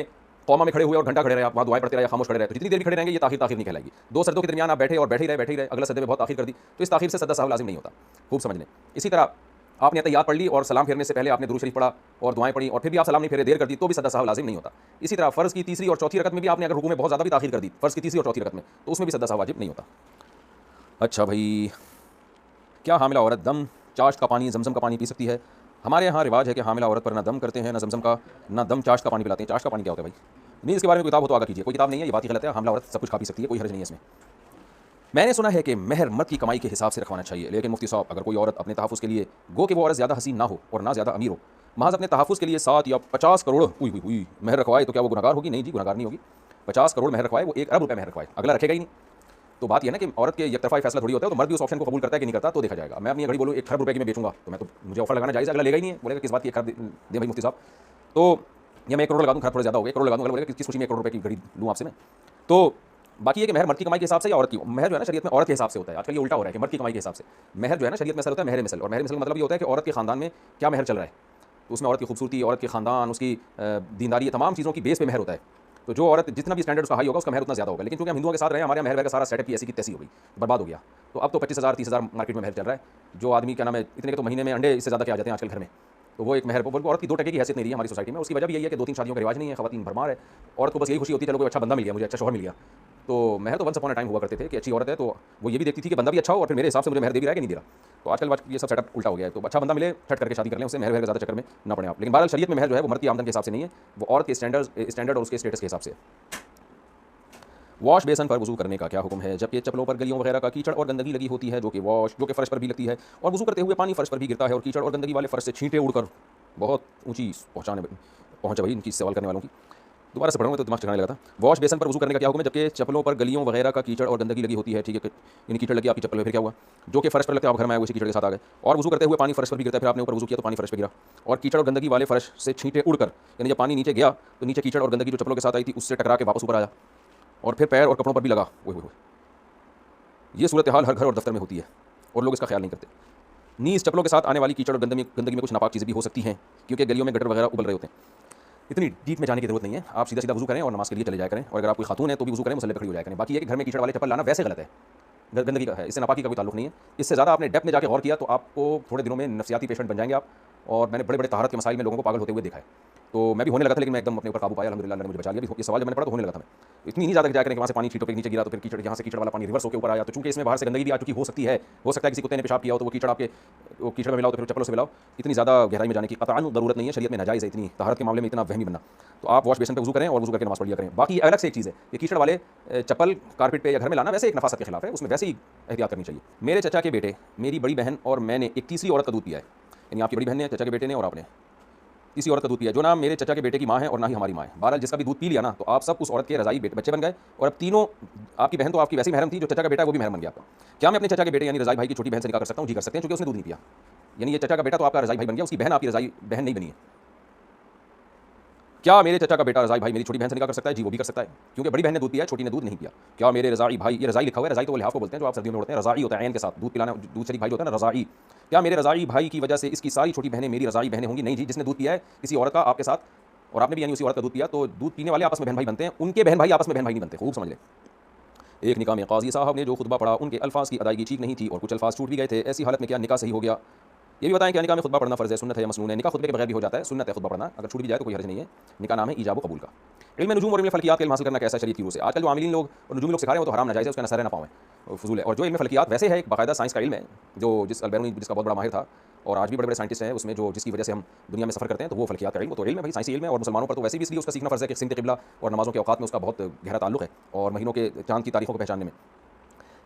S1: कौमा में खड़े हुए और घंटा खड़े रहे, आप वहाँ दुआएं पढ़ते रहे या खामोश खड़े रहे, तो जितनी देर भी खड़े रहेंगे ये ताख़ीर नहीं कहलाएगी। 2 सजदों के दरमियान आप बैठे और बैठे ही रहे, अगला सजदे में बहुत ताख़ीर कर दी, तो इस ताख़ीर से सद्दा सहव लाजिम नहीं होता। खूब समझ लें। इसी तरह आपने अतहियात पढ़ ली और सलाम फेरने से पहले आपने दुरूद शरीफ पढ़ा और दुआएं पढ़ी और फिर भी आप सलाम नहीं फेरे, देर कर दी, तो भी सद्दा सहव लाजिम नहीं होता। इसी तरह फ़र्ज़ की तीसरी और चौथी रकत में भी आपने अगर रुकू में बहुत ज़्यादा भी ताख़ीर कर दी, फ़र्ज़ की तीसरी और चौथी रकत में, तो उसमें भी सद्दा सहव वाजिब नहीं होता। अच्छा भाई, क्या हामिला औरत दम, चाश्त का पानी, ज़मज़म का पानी पी सकती है? हमारे यहाँ रिवाज है कि हामिला औरत पर ना दम करते हैं, ना ज़मज़म का, ना दम चाश्त का पानी पिलाते हैं। चाश्त का पानी क्या होता है भाई? नहीं, इसके बारे में किताब हो तो आगे कीजिए। कोई किताब नहीं है, ये बात ही गलत है। हामिला औरत सब कुछ खा पी सकती है, कोई हर्ज नहीं है इसमें। मैंने सुना है कि महर मर्द की कमाई के हिसाब से रखवाना चाहिए, लेकिन मुफ्ती साहब, अगर कोई औरत अपने तहफ़्फ़ुज़ के लिए, गो कि वो औरत ज़्यादा हसीन ना हो और ना ज़्यादा अमीर हो, महज अपने तहफ़्फ़ुज़ के लिए 7 या 50 करोड़ महर रखवाए तो क्या वो गुनहगार होगी? नहीं जी, गुनहगार नहीं होगी। 50 करोड़ महर रखवाए, वो 1 अरब रुपये महर रखवाए, अगला रखेगा ही नहीं। तो बात यह है ना कि औरत के एकतरफ़ा फैसला थोड़ी होता है, तो मर्द भी उस ऑप्शन को कबूल करता है कि नहीं करता, तो देखा जाएगा। मैं अपनी घड़ी बोलूँ 1 खरब रुपये की मैं बेचूंगा, तो मैं तो मुझे ऑफर लगाना जायज़ है, अगला लेगा ही नहीं है, बोलेगा किस बात की 1 खरब दे भाई मुफ्ती साहब, तो या मैं 1 करोड़ लगा दूँ, खरब थोड़ा ज़्यादा हो गया, 1 करोड़ लगा दूँ, अगला बोलेगा किस खुशी में 1 करोड़ रुपये की घड़ी लूँ आपसे मैं। तो बाकी ये कि महर मर्द की कमाई के हिसाब से या औरत की, महर जो है ना शरीयत में औरत के हिसाब से होता है। आजकल ये उल्टा हो रहा है कि मर्द की कमाई के हिसाब से महर जो है ना शरीयत में असल होता है महर मिसल, और महर मिसल का मतलब ये होता है कि औरत के खानदान में क्या महर चल रहा है, तो उसमें औरत की खूबसूरती, औरत के खानदान, उसकी दीनदारी, तमाम चीज़ों की बेस पे महर होता है। तो जो औरत जितना भी स्टैंडर्ड उसका हाई होगा उसका महर उतना ज़्यादा होगा। लेकिन क्योंकि हम हिंदुओं के साथ रहे, हमारे महर वह का सारा सेटअप ही ऐसी की तैसी हो गई, बर्बाद हो गया। तो अब तो 25,000 30,000 मार्केट में महर चल रहा है। जो आदमी क्या नाम है, इतने के तो महीने में अंडे इससे ज़्यादा क्या आ जाते हैं आजकल घर में, तो वो एक महर, वो औरत की 2 टके की हैसियत नहीं रही है हमारी सोसाइटी में। उसकी वजह भी यही है कि 2-3 शादियों का रिवाज नहीं है, खवातीन भरमार है। औरत को बस यही खुशी होती है चलो कोई अच्छा बंदा मिल गया, मुझे अच्छा शौहर मिल गया। तो महर तो वंस अपॉन अ टाइम हुआ करते थे कि अच्छी औरत है तो वो ये भी देखती थी कि बंदा भी अच्छा हो और फिर मेरे हिसाब से मुझे महर दे भी रहा है कि नहीं दे रहा। तो आजकल ये सब सेटअप उल्टा हो गया है। तो अच्छा बंदा मिले, छट करके शादी कर लें, उससे महर के ज़्यादा चक्कर में ना पड़े आप। लेकिन बहरहाल शरीयत में महर जो है वो मर्द की आमदन के हिसाब से नहीं है, वो औरत के स्टैंडर्ड और उसके स्टेटस के हिसाब से। वॉश बेसन पर वज़ू करने का क्या हुक्म है, जबकि चप्पलों पर गलियों वगैरह का कीचड़ और गंदगी लगी होती है जो कि फ़र्श पर भी लगती है, और वज़ू करते हुए पानी फ़र्श पर भी गिरता है और कीचड़ और गंदगी वाले फ़र्श से छींटे उड़कर बहुत ऊँची पहुँचे भाई इनकी सवाल करने वालों की। दोबारा से पढ़ूंगा तो दिमाग चकराने लगा था। वॉश बेसन पर वज़ू करने का क्या हुक्म है, जबकि चप्पलों पर गलियों वगैरह का कीचड़ और गंदगी लगी होती है। ठीक है, इन कीचड़ लगी आपकी चप्पल में, फिर क्या हुआ? जो कि फ़र्श पर लगता है, आप घर में आए उसी कीचड़ के साथ आ गए, और वज़ू करते हुए पानी फ़र्श पर भी गिरता है, फिर आपने ऊपर वज़ू किया तो पानी फ़र्श पर गिरा, और कीचड़ और गंदगी वाले फ़र्श से छींटे उड़कर, यानी जब पानी नीचे गया तो नीचे कीचड़ और गंदगी जो चप्पलों के साथ आई थी उससे टकरा के वापस ऊपर आया और फिर पैर और कपड़ों पर भी लगा। ये सूरत हाल हर घर और दफ्तर में होती है और लोग इसका ख्याल नहीं करते। नीज चप्पलों के साथ आने वाली कीचड़ और गंदगी में कुछ नापाक चीज़ें भी हो सकती हैं, क्योंकि गलियों में गटर वगैरह उबल रहे होते हैं। इतनी डीप में जाने की जरूरत नहीं है, आप सीधा सीधा वज़ू करें और नमाज़ के लिए चले जाया करें, और अगर आप कोई खातून है तो भी वज़ू करें, मुसल्ले पर खड़ी हो जाया करें। बाकी ये कि घर में कीचड़ वाले चप्पल लाना वैसे गलत है, गंदगी का है, इससे नापाकी का कोई ताल्लुक नहीं है। इससे ज़्यादा आपने डेप्थ में जाकर गौर किया तो आपको थोड़े दिनों में नफ्सियाती पेशेंट बन जाएंगे आप। और मैंने बड़े बड़े तहारत के मसाइल में लोगों को पागल होते हुए देखा है, तो मैं भी होने लगा था, लेकिन मैं एकदम अपने ऊपर काबू पाया, अल्हम्दुलिल्लाह, अल्लाह ने मुझे बचा लिया। ये सवाल जब मैंने पढ़ा तो होने लगा था, मैं इतनी नहीं ज़्यादा जाकर के वहाँ से पानी छींटों पे नीचे गिरा तो फिर कीचड़, यहाँ से कीचड़ वाला पानी रिवर्स होकर ऊपर आया, तो चूंकि इसमें बाहर से गंदगी भी आ चुकी हो सकती है, हो सकता है किसी कुत्ते ने पेशाब किया हो तो वो कीचड़ आपके वो कीचड़ में मिलाओ तो फिर चप्पलों से मिलाओ। इतनी ज़्यादा गहराई में जाने की कतई ज़रूरत नहीं है, शरीयत में नाजायज़ है इतनी तहारत के मामले में इतना वहमी बनना। तो आप वॉश बेसन पे वज़ू करें और वज़ू करके नमाज़ पढ़ लिया करें। बाकी अलग से एक चीज़ है कि कीचड़ वाले चप्पल कारपेट पे या घर में लाना वैसे एक नफासत के खिलाफ है, उसमें वैसे ही एहतियात करनी चाहिए। मेरे चचा के बेटे, मेरी बड़ी बहन और मैंने एक तीसरी औरत का दूध पिया है, यानी आपकी बड़ी बहन ने, चचा के बेटे ने और आपने तीसरी औरत का दूध पिया, जो ना मेरे चचा के बेटे की माँ है और ना ही हमारी माँ है। बहरहाल जिसका भी दूध पी लिया ना, तो आप सब उस औरत के रज़ाई बच्चे बन गए, और अब तीनों, आपकी बहन तो आपकी वैसी महरम थी, जो चचा का बेटा है वो भी महरम बन गया आपका। क्या मैं अपने चचा के बेटे यानी रज़ाई भाई की छोटी बहन से निकाह कर सकता हूँ? जी कर सकते हैं, क्योंकि उसने दूध नहीं पिया, यानी ये चचा का बेटा तो आपका रज़ाई भाई बन गया, उसकी बहन आपकी रज़ाई बहन नहीं बनी है। क्या मेरे चचा का बेटा रज़ाई भाई मेरी छोटी बहन से निकाह कर सकता है? जी वो भी कर सकता है, क्योंकि बड़ी बहन ने दूध पिया है, छोटी ने दूध नहीं पिया। क्या मेरे रज़ाई भाई, ये रज़ाई लिखा हुआ है, रज़ाई तो वो लिहाफ को बोलते हैं जो आप सर्दियों में उड़ते हैं, रज़ाई होता है ऐन के साथ, दूध पिलाना, दूध शरीक भाई जो होता है ना, रज़ाई, क्या मेरे रज़ाई भाई की वजह से इसकी सारी छोटी बहनें मेरी रज़ाई बहनें होंगी? नहीं जी, जिसने दूध पिया है किसी औरत का आपके साथ, और आपने भी यानी उसी औरत का दूध पिया, तो दूध पीने वाले आपस में बहन भाई बनते हैं, उनके बहन भाई आपस में बहन भाई नहीं बनते। खूब समझ लें। एक निकाह में काजी साहब ने जो खुतबा पढ़ा, उनके अल्फाज की अदायगी ठीक नहीं थी और कुछ अल्फाज छूट भी गए थे। ऐसी हालत में क्या निकाह सही हो गया? ये भी बताएं क्या निकाह में खुतबा पढ़ना फ़र्ज़ है, सुन्नत है या मसनून है? निकाह खुतबे के बगैर भी हो जाता है, सुन्नत है खुतबा पढ़ना, अगर छूट भी जाए तो कोई हर्ज नहीं है। निकाह नाम है ईजाब व कबूल का। इल्म नजूम और इल्म फल्कियात का इल्म हासिल करना कैसा शरीयत की रूह से? आजकल जो आमिलीन लोग और नजूमी लोग सिखा रहे हैं वो तो हराम नाजायज़ है, उसका नसर ना पाएँ, फजूल है। और जो इल्म फल्कियात वैसे है एक बाकायदा साइंस का इल्म है, जो जिस अलबैरूनी जिसका बहुत बड़ा माहिर था और आज भी बड़े बड़े साइंटिस्ट हैं उसमें, जो जिसकी वजह से हम दुनिया में सफ़र करते हैं, तो वो फल्कियात का इल्म, तो इल्म है भाई, साइंसी इल्म है। और मुसलमानों पर तो वैसे भी इसलिए उसका सीखना फ़र्ज़ है कि सिमत क़िबला और नमाज़ों के औक़ात में उसका बहुत गहरा ताल्लुक़ है और महीनों के चाँद की तारीख़ों को पहचानने में।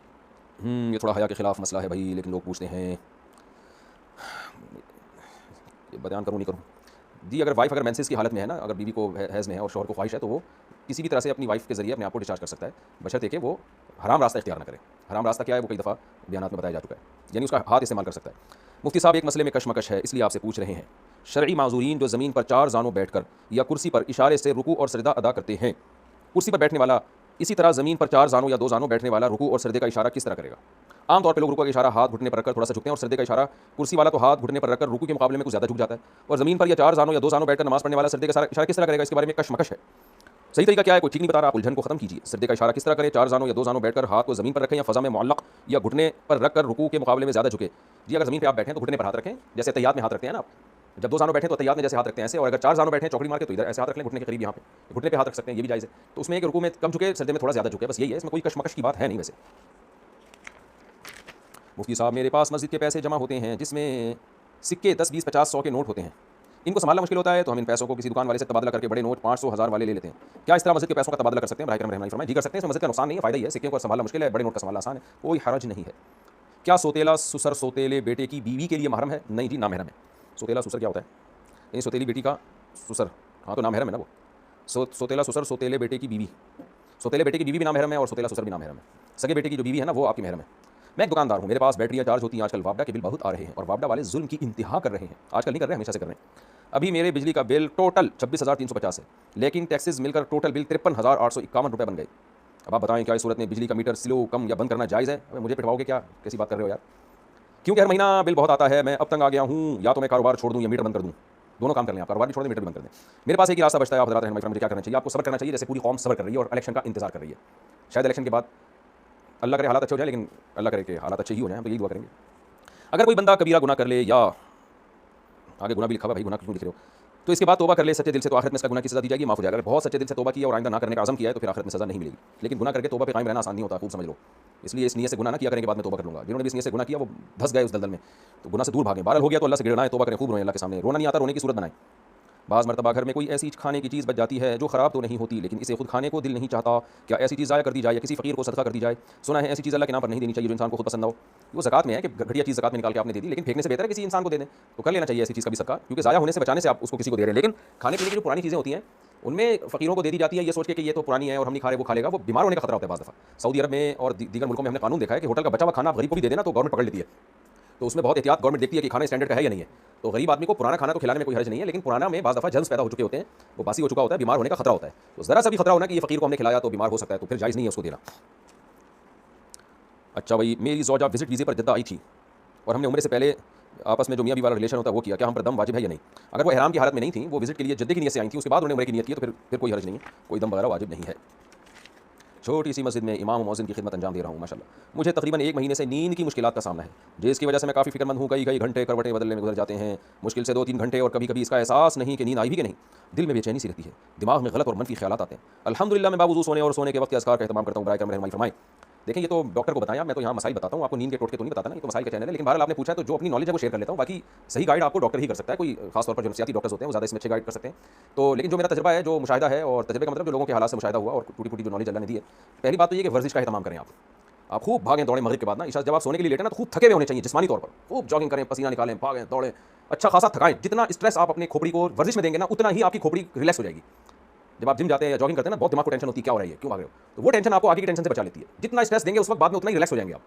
S1: ये थोड़ा हया के ख़िलाफ़ मसला है भाई, लेकिन लोग पूछते हैं, ये बयान करूँ नहीं करूँ जी? अगर वाइफ अगर मेंसेस की हालत में है ना, अगर बीवी को हैज़ में है और शौहर को ख्वाहिश है, तो वो किसी भी तरह से अपनी वाइफ के ज़रिए अपने आप को डिस्चार्ज कर सकता है, बशर्ते कि वो हराम रास्ता इख्तियार न करे। हराम रास्ता क्या है वो कई दफ़ा बयानात में बताया जा चुका है, यानी उसका हाथ इस्तेमाल कर सकता है। मुफ्ती साहब एक मसले में कशमकश है, इसलिए आपसे पूछ रहे हैं। शरई माज़ूरीन जो ज़मीन पर 4 ज़ानों बैठकर या कुर्सी पर इशारे से रुकू और सजदा अदा करते हैं, कुर्सी पर बैठने वाला इसी तरह ज़मीन पर 4 ज़ानों या 2 ज़ानों बैठने वाला रुकू और सजदे का इशारा किस तरह करेगा? आमतौर पर लोग रुकू का इशारा हाथ घुटने पर रखकर थोड़ा सा झुकते हैं और सजदे का इशारा कुर्सी वाला तो हाथ घुटने पर रखकर रुकू के मुकाबले में कुछ ज़्यादा झुक जाता है। और ज़मीन पर या 4 ज़ानों या 2 ज़ानों बैठकर नमाज़ पढ़ने वाला सजदे का इशारा किस तरह करेगा? इसके बारे में कशमकश है। सही तरीका क्या है कोई ठीक नहीं बता रहा, आप उलझन को खत्म कीजिए। सजदे का इशारा किस तरह करें? 4 ज़ानों या 2 ज़ानों बैठकर हाथ को ज़मीन पर रखें या फ़ज़ा में मुअल्लक़ या घुटने पर रखकर रुकू के मुकाबले में ज़्यादा झुके? जी, अगर ज़मीन पर आप बैठें तो घुटने पर हाथ रखें, जैसे तहियात में हाथ रखते हैं ना आप। जब 2 ज़ानों बैठे तो तहियात में जैसे हाथ रखते हैं ऐसे, और अगर 4 ज़ानों बैठे चौकड़ी मार के तो इधर ऐसे हाथ रख लें, घुटने के करीब यहाँ पे घुटने पे हाथ रख सकते हैं, ये भी जायज़ है। तो उसमें एक रुकू में कम झुके, सजदे में थोड़ा ज़्यादा झुके, बस यही है, इसमें कोई कशमकश की बात है नहीं। वैसे मुफ्ती साहब, मेरे पास मस्जिद के पैसे जमा होते हैं जिसमें सिक्के 10, 20, 50, 100 के नोट होते हैं, इनको संभालना मुश्किल होता है, तो हम इन पैसों को किसी दुकान वाले से तबादला करके बड़े नोट 500, 1000 वाले ले लेते हैं। क्या इस तरह मस्जिद के पैसों का तबादला कर सकते हैं? बराए रहमत फरमाएं। जी कर सकते हैं, इसमें मस्जिद का नुकसान नहीं है, फ़ायदा ही है। सिक्के को संभालना मुश्किल है, बड़े नोट का संभालना आसान है, कोई हरज नहीं है। क्या सोतेला सुसर सोतेले बेटे की बीवी के लिए महरम है? नहीं जी, नामहरम है। सोतेला सुसर क्या होता है? यानी सोतेली बेटी का सुसर, हाँ तो नामहरम है ना वो। सोतेला सुसर सोतेले बेटे की बीवी, सोतेले बेटे की बीवी भी नामहरम है और सोतेला सुसर भी नामहरम है। सगे बेटे की जो बीवी है ना वो आपकी महरम है। मैं एक दुकानदार हूँ, मेरे पास बैटरियाँ चार्ज होती हैं, आजकल वापडा के बिल बहुत आ रहे हैं और वापडा वाले जुल्म की इंतहा कर रहे हैं। आजकल नहीं कर रहे, हमेशा से कर रहे हैं। अभी मेरे बिजली का बिल टोटल 26,350 है, लेकिन टैक्सेस मिलकर टोटल बिल 53,851 रुपये बन गए। अब आप बताएं क्या इस सूरत में बिजली का मीटर स्लो कम या बंद करना जायज़ है? मुझे पिटवाओगे क्या? कैसी बात कर रहे हो यार? क्योंकि हर महीना बिल बहुत आता है, मैं अब तंग आ गया हूँ, या तो मैं कारोबार छोड़ दूँ या मीटर बंद कर दूँ। दोनों काम कर लें आप, कारोबार भी छोड़ दें, मीटर भी बंद कर दें। मेरे पास एक ही रास्ता बचता है, आप हज़रात रहनुमाई, मुझे क्या करना चाहिए? आपको सब्र करना चाहिए, जैसे पूरी कौम सब्र कर रही है और इलेक्शन का इंतजार कर रही है। शायद इलेक्शन के बाद अल्लाह करे हालात अच्छे हो जाए, लेकिन अल्लाह करे कि हालात अच्छे ही हो जाए, तो यही दुआ करेंगे। अगर कोई बंदा कबीरा गुनाह कर ले, या आगे गुनाह भी लिखा हुआ भाई, गुनाह क्यों लिख रहे हो, तो इसके बाद तौबा कर ले सच्चे दिल से, तो आखिरत में इसका गुनाह की सज़ा दी जाएगी, माफ़ हो जाएगा। अगर बहुत सच्चे दिल से तौबा किया और आइंदा ना करने का आज़म किया है तो फिर आखिरत में सज़ा नहीं मिलेगी। लेकिन गुनाह करके तौबा पे कायम रहना आसान नहीं होता, खूब समझ लो। इसलिए इस नीयत से गुनाह ना किया करेंगे बाद में तौबा कर लूँगा। जिन्होंने भी इस नीयत से गुनाह किया वो धंस गए उस दलदल में, तो गुनाह से दूर भागें। बहरहाल हो गया तो अल्लाह से गिड़ना है, तौबा करें, खूब रोएं अल्लाह के सामने। रोना नहीं आता, रोने की सूरत बनाएं। बाज़ मरतबा घर में कोई ऐसी खाने की चीज़ बच जाती है जो ख़राब तो नहीं होती, लेकिन इसे खुद खाने को दिल नहीं चाहता, क्या ऐसी चीज़ ज़ाया कर दी जाए या किसी फ़कीर को सदका कर दी जाए? सुना है ऐसी चीज़ अल्लाह के नाम पर नहीं देनी चाहिए जो इंसान को खुद पसंद ना हो। वो ज़कात में है कि घटिया चीज़ ज़कात में निकाल के आपने दे दी, लेकिन फेंकने से बेहतर है किसी इंसान को दे दें, तो कर लेना चाहिए ऐसी चीज़ का भी सदका, क्योंकि ज़ाया होने से बचाने से आप उसको किसी को दे रहे हैं। लेकिन खाने पीने की जो पुरानी चीज़ें होती हैं उनमें फ़कीरों को दे दी जाती है, ये सोच के कि ये तो पुरानी है और हम नहीं खा रहे, वो खा लेगा, वो बीमार होने का खतरा होता है। बाज़ दफ़ा सऊदी अरब में और दीगर मुल्कों में हमने कानून देखा है कि होटल का बचा हुआ खाना आप गरीब को भी दे देना तो गवर्नमेंट पकड़ लेती है। तो उसमें बहुत एहतियात गवर्नमेंट देखती है कि खाना स्टैंडर्ड का है या नहीं है। तो गरीब आदमी को पुराना खाना तो खिलाने में कोई हर्ज नहीं है, लेकिन पुराना में बाज़ दफ़ा जर्म्स पैदा हो चुके होते हैं, वो बासी हो चुका होता है, बीमार होने का खतरा होता है। तो ज़रा सा भी खतरा होना कि ये फ़कीर को हमने खिलाया तो बीमार हो सकता है, तो फिर जायज़ नहीं है उसको देना। अच्छा भाई, मेरी ज़ौजा विजिट वीज़े पर जद्दा आई थी और हमने उम्र से पहले आपस में जो मियाँ बीवी वाला रिलेशन होता है वो किया, क्या हम पर दम वाजिब है या नहीं? अगर वो ihram की हालत में नहीं थी, वो विजिट के लिए जद्दे की नीयत से आई थी, उसके बाद उन्होंने उम्र की नीयत की, तो फिर कोई हर्ज नहीं है, कोई दम वगैरह वाजिब नहीं है। छोटी सी मस्जिद में इमाम और मौज़िन की खिदमत अंजाम दे रहा हूँ माशाल्लाह। मुझे तकरीबन 1 महीने से नींद की मुश्किलात का सामना है, जिसकी वजह से मैं काफ़ी फिक्रमंद हूँ। कई घंटे करवटें बदलने में गुजर जाते हैं, मुश्किल से 2-3 घंटे, और कभी कभी इसका एहसास नहीं कि नींद आई भी कि नहीं। दिल में बेचैनी सी रहती है, दिमाग में गलत और मनफी ख्यालात आते हैं। अल्हम्दुलिल्लाह मैं बावजूद सोने और सोने के वक्त के अज़कार का एहतमाम करता हूँ। बराए करम रहनुमाई फरमाएं। देखें ये तो डॉक्टर को बताएं आप, मैं तो यहाँ मसाइल बताता हूँ, आपको नींद के टोटके तो नहीं बताता ना, ये तो मसाइल का चैनल है। लेकिन बहरहाल आपने पूछा तो जो अपनी नॉलेज है वो शेयर कर लेता हूँ, बाकी सही गाइड आपको डॉक्टर ही कर सकता है। कोई खास तौर पर जो नफसियाती डॉक्टर्स होते हैं वो ज़्यादा इसमें अच्छे गाइड कर सकते हैं। तो लेकिन जो मेरा तजुर्बा है, जो मुशाहिदा है, और तजुर्बे का मतलब जो लोगों के हालात से मुशाहिदा हुआ और टूटी फूटी जो नॉलेज अल्लाह ने दी है। पहली बात तो ये कि वर्जिश का एहतमाम करें आप खूब भागें दौड़ें मगरिब के बाद ना, इशा जब आप सोने के लिए लेटें ना तो खूब थके हुए होने चाहिए जिस्मानी तौर पर, खूब जॉगिंग करें, पसीना निकालें, भागें दौड़ें, अच्छा खासा थकाएं। जितना स्ट्रेस आप अपनी खोपड़ी को वर्जिश में देंगे ना, उतना ही आपकी खोपड़ी रिलैक्स हो जाएगी। जब आप जिम जाते हैं या जॉगिंग करते हैं ना, बहुत दिमाग को टेंशन होती है, क्या हो रही है, क्यों भाग रहे हो, तो वो टेंशन आपको आगे की टेंशन से बचा लेती है। जितना स्ट्रेस देंगे उस वक्त बाद में उतना ही रिलैक्स हो जाएंगे आप।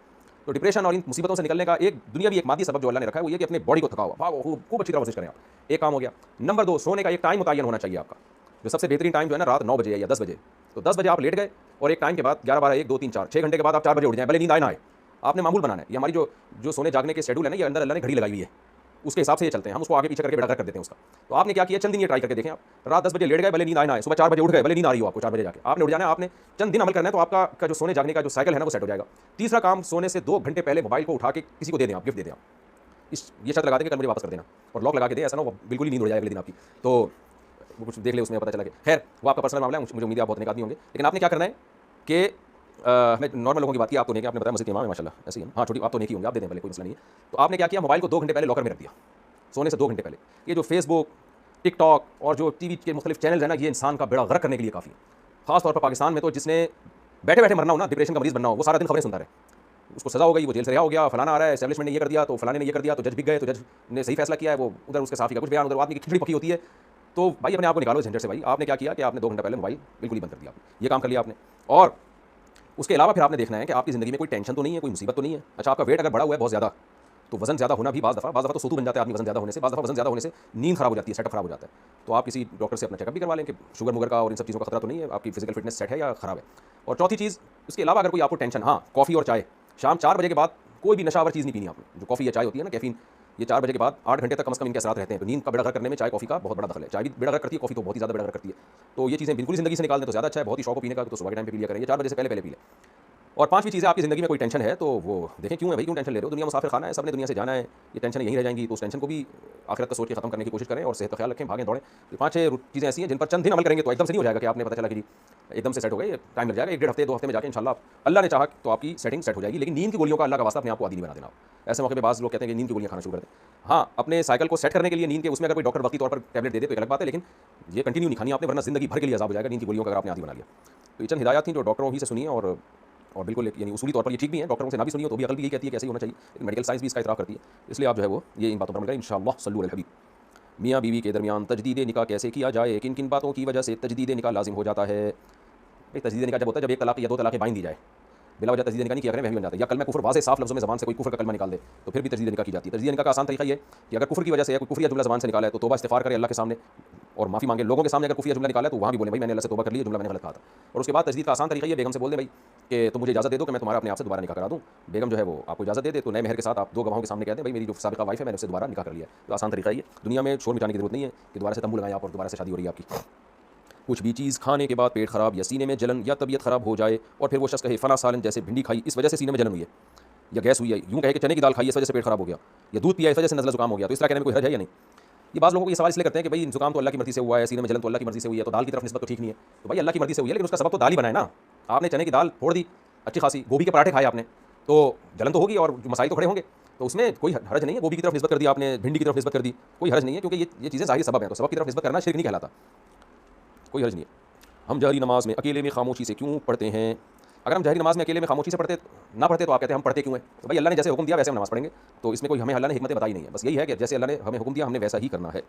S1: तो डिप्रेशन और इन मुसीबतों से निकलने का एक दुनियावी एक मादी सबब जो अल्लाह ने रखा है वो ये कि अपने बॉडी को थकाओ, भागो, खूब अच्छी तरह वर्जिश करें आप। एक काम हो गया। नंबर 2, सोने का एक टाइम मुतय्यन होना चाहिए आपका। जो सबसे बेहतरीन टाइम जो है ना, रात 9 बजे या 10 बजे। तो 10 बजे आप लेट गए और एक टाइम के बाद 11, 12, 1, 2, 3, 4, 6 घंटे के बाद आप 4 बजे उठ जाएं, भले नींद आए ना आए। आपने मामूल बनाना है। ये हमारी जो जो सोने जागने के शेड्यूल है ना, ये अंदर अल्लाह ने घड़ी लगाई हुई है, उसके हिसाब से ये चलते हैं। हम उसको आगे पीछे करके बेड़ा कर देते हैं उसका। तो आपने क्या किया, चंद दिन ये ट्राई करके देखें। आप रात 10 बजे लेट गए, भले नींद आए ना आए, सुबह 4 बजे उठ गए, भले नींद आ रही हो आपको 4 बजे जाके, आपने उठ जाना है, आपने चंद दिन अमल करना है, तो आपका जो सोने जागने का जो साइकिल है ना वो सेट हो जाएगा। तीसरा काम, सोने से 2 घंटे पहले मोबाइल को उठा के किसी को दे दें, आप गिफ्ट दे दें। आप ये शर्त लगा दें कि कल मुझे वापस कर देना, और लॉक लगा के दें, ऐसा ना वो बिल्कुल ही नींद उड़ जाए अगले दिन आपकी। तो वो कुछ देख ले उसमें पता चला कि खैर वो आपका पर्सनल मामला है, मुझे उम्मीद है आप बहुत नेक आदमी होंगे। लेकिन आपने क्या करना है कि मैं नॉर्मल लोगों की बात की, आप तो नेक, आपने बताया मस्जिद के इमाम है माशाल्लाह, ऐसे ही है। हाँ छोटी आप तो नेक ही होंगे, आप दे दें पहले, कोई मसला नहीं है। तो आपने क्या किया, मोबाइल को 2 घंटे पहले लॉकर में रख दिया, सोने से 2 घंटे पहले। ये जो फेसबुक, टिकटॉक और जो टीवी के मुख्तलिफ चैनल है ना, ये इंसान का बेड़ा गर्क करने के लिए काफ़ी है। खासतौर पर पाकिस्तान में तो जिसने बैठे बैठे मरना हो ना, डिप्रेशन का मरीज बनना हो, वो सारा दिन खबरें सुनता रहे, उसको सजा हो गई, वो जेल से रिहा हो गया, फलाना आ रहा है, एस्टैब्लिशमेंट ने ये कर दिया, तो फलाने ने ये कर दिया, तो जज बिक गए, तो जज ने सही फैसला किया है, वो उधर उसके साफी का कुछ बयान, उधर आदमी की खिचड़ी पकी होती है। तो भाई अपने आप को निकालो झंझट से। भाई आपने क्या किया कि आपने 2 घंटे पहले मोबाइल बिल्कुल ही बंद कर दिया, ये काम कर लिया आपने। और उसके अलावा फिर आपने देखना है कि आपकी ज़िंदगी में कोई टेंशन तो नहीं है, कोई मुसीबत तो नहीं है। अच्छा, आपका वेट अगर बढ़ा हुआ है बहुत ज़्यादा, तो वजन ज़्यादा होना भी बाज़ दफ़ा तो सोतू बन जाता है आदमी वजन ज़्यादा होने से, बाज़ दफ़ा वजन ज़्यादा होने से नींद खराब हो जाती है, सेटअप खराब हो जाता है। तो आप किसी डॉक्टर से अपना चेकअप भी करवा लें कि शुगर मुगर का और इन सब चीज़ों का खतरा तो नहीं है, आपकी फिजिकल फिटनेस सेट है या खराब है। और चौथी चीज़, उसके अलावा अगर कोई आपको टेंशन, हाँ कॉफ़ी और चाय, शाम 4 बजे के बाद कोई भी नशावर चीज़ नहीं पीनी आपने। जो कॉफ़ी या चाय होती है ना, कैफीन, ये 4 बजे के बाद 8 घंटे तक कम से कम इनके असरात रहते हैं। तो नींद का बेड़ा गर्क करने में चाय कॉफ़ी का बहुत बड़ा दखल है। चाय भी बेड़ा गर्क करती है, कॉफ़ी तो बहुत ही ज़्यादा बेड़ा गर्क करती है। तो ये चीज़ें बिल्कुल ही ज़िंदगी से निकाल दें तो ज़्यादा अच्छा है। बहुत ही शौक हो पीने का तो सुबह के टाइम पे पी लिया करें, ये 4 बजे से पहले पहले पी लें। और पांचवी चीज़ है, आपकी ज़िंदगी में कोई टेंशन है तो वो देखें क्यों है भाई, क्यों टेंशन ले रहे हो। दुनिया मुसाफिर खाना है, सबने दुनिया से जाना है, ये टेंशन यहीं रह जाएंगी, तो उस टेंशन को भी आखिरत का सोच के खत्म करने की कोशिश करें और सेहत का ख्याल रखें, भागें दौड़ें। तो 5-6 चीज़ें ऐसी हैं जिन पर चंद दिन अमल करेंगे तो एकदम से नहीं हो जाएगा कि आपने पता चला कि जी एकदम से सेट हो गए, टाइम लग जाएगा, 1-1.5 हफ्ते 2 हफ्ते में जाके इंशाल्लाह अल्लाह ने चाहा तो आपकी सेटिंग सेट हो जाएगी। लेकिन नींद की गोलियों का अल्लाह का वास्ता अपने आप को आदी नहीं बना देना। ऐसे मौके पे बाज़ लोग कहते हैं कि नींद की गोलियां खाना शुरू कर दें। हाँ, अपने साइकिल को सेट करने के लिए नींद के उसमें अगर कोई डॉक्टर वक्ती तौर पर टैबलेट दे दे तो एक अलग बात है, लेकिन ये कंटिन्यू नहीं खानी आपने, वरना ज़िंदगी भर के लिए अज़ाब हो जाएगा नींद की गोलियों का अगर आपने आदी बना लिया। तो ये चंद हिदायत थी जो डॉक्टरों ही से सुनी है, और बिल्कुल यानी उसूली तौर पर ये ठीक भी है, डॉक्टरों से ना भी सुनिए तो भी अकल भी यही कहती है कि ऐसे ही होना चाहिए, लेकिन मेडिकल साइंस भी इसका इतराफ़ करती है। इसलिए आप जो है वो ये इन बातों पर अमल करें इंशाअल्लाह। सल्लु अलल हबीब। मियाँ बीवी के दरमियान तजदीद निकाह कैसे किया जाए, किन किन बातों की वजह से तजदीद निकाह लाजिम हो जाता है। भाई तजदीद निकाह जब होता है जब 1 तलाक़ या 2 तलाक़ें बाँध दी जाए, बिला वजह तजदीद निकाह नहीं किया करें, वह भी बन जाता है। या कल में कुफ्र वाज़ेह साफ लफ्ज़ों में ज़बान से कोई कुफ्र का कलमा निकाल दे तो फिर भी तजदीद निकाह की जाती है। तजदीद निकाह का आसान तरीका ये है कि अगर कुफ्र की वजह से या कोई कुफ्रिया जुमला ज़बान से निकाला है तो तौबा इस्तिग़फ़ार करे अल्लाह के सामने और माफ़ी मांगे लोगों के सामने। अगर कुफ्रिया जुमला निकाला है तो वहाँ भी बोले भाई मैंने अल्लाह से तौबा कर ली, जुमला मैंने गलत कहा था। और उसके बाद तजदीद का आसान तरीका ये, बेगम से बोल दे भाई कि तुम मुझे इजाज़त दे दो कि मैं तुम्हारा अपने आप से दोबारा निकाह करा दूँ। बेगम जो है वो आपको इजाज़त दे दे तो नए मेहर के साथ आप 2 गवाहों के सामने कह दें भाई मेरी जो साबिक़ा वाइफ है मैंने उससे दोबारा निकाह कर लिया। तो आसान तरीका ये, दुनिया में शोर मचाने की ज़रूरत नहीं है कि दोबारा से तंबू लगाएं आप और दोबारा से शादी हो रही है आपकी। कुछ भी चीज़ खाने के बाद पेट खराब या सीने में जलन या तबीयत खराब हो जाए और फिर वो शख्स कहे फला सालन जैसे भिंडी खाई इस वजह से सीने में जलन हुई है या गैस हुई है, यूँ कहे कि चने की दाल खाई इस वजह से पेट खराब हो गया, या दूध पिया इस वजह से नज़ला ज़ुकाम हो गया, तो इस तरह कहने में कोई हर्ज है या नहीं। ये बाज़ लोगों को ये सवाल इसलिए करते हैं कि भाई ज़ुकाम तो अल्लाह की मर्ज़ी से हुआ है, सीने में जलन तो अल्लाह की मर्ज़ी से हुई है, तो दाल की तरफ निस्बत तो ठीक नहीं है। तो भाई अल्लाह की मर्ज़ी से हुई है लेकिन उसका सबब तो दाल ही बनाए ना। आपने चने की दाल फोड़ दी अच्छी खासी, गोभी के पराठे खाए आपने तो जलन तो होगी और मसाइल तो खड़े होंगे, तो उसमें कोई हर्ज नहीं है। गोभी की तरफ निस्बत कर दी आपने, भिंडी की तरफ निस्बत कर दी, कोई हर्ज नहीं है, क्योंकि ये चीज़ें ज़ाहिर सबब हैं, तो सबब की तरफ निस्बत करना शिर्क नहीं कहलाता, कोई हर्ज नहीं है। हम जहरी नमाज में अकेले में खामोशी से क्यों पढ़ते हैं। अगर हम जहरी नमाज में अकेले में खामोशी से पढ़ते तो आप कहते हैं हम पढ़ते क्यों हैं। तो भाई अल्लाह ने जैसे हुक्म दिया वैसे हम नमाज़ पढ़ेंगे, तो इसमें कोई हमें अल्लाह ने हिकमत बताई नहीं है, बस यही है कि जैसे अल्लाह ने हमें हुक्म दिया हमने वैसा ही करना है।